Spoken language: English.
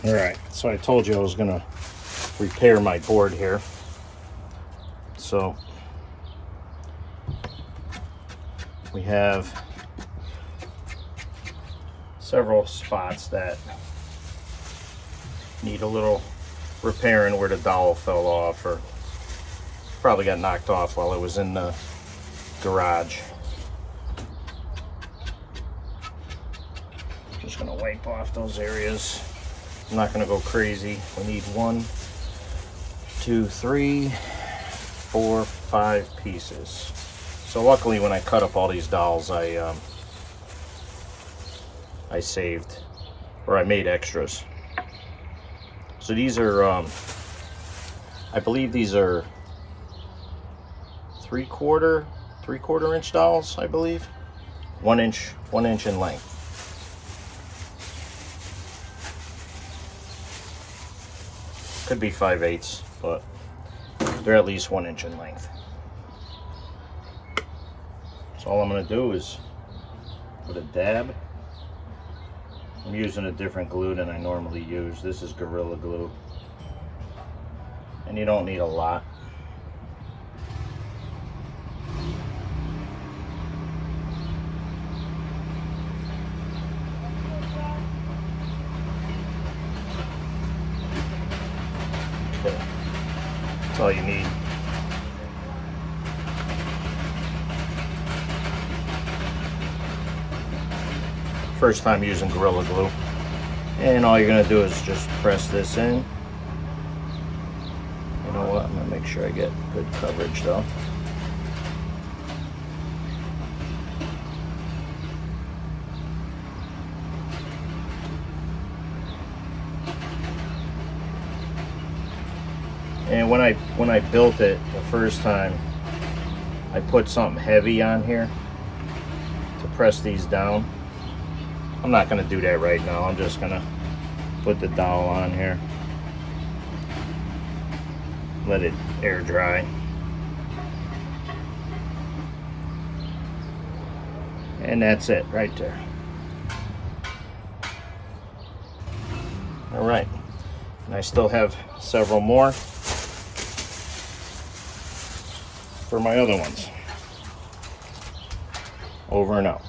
All right, so I told you I was gonna repair my board here. So we have several spots that need a little repairing where the dowel fell off or probably got knocked off while I was in the garage. Just gonna wipe off those areas. I'm not gonna go crazy. We need 1, 2, 3, 4, 5 pieces. So luckily when I cut up all these dowels, I saved, or I made extras. So these are, I believe these are 3/4 inch dowels, I believe. 1 inch in length. Could be 5/8, but they're at least 1 inch in length. So all I'm gonna do is put a dab. I'm using a different glue than I normally use. This is Gorilla Glue. And you don't need a lot. Okay. That's all you need. First time using Gorilla Glue. And all you're gonna do is just press this in. You know what, I'm gonna make sure I get good coverage though. And when I built it the first time, I put something heavy on here to press these down. I'm not going to do that right now. I'm just going to put the dowel on here. Let it air dry. And that's it right there. All right. And I still have several more for my other ones. Over and out.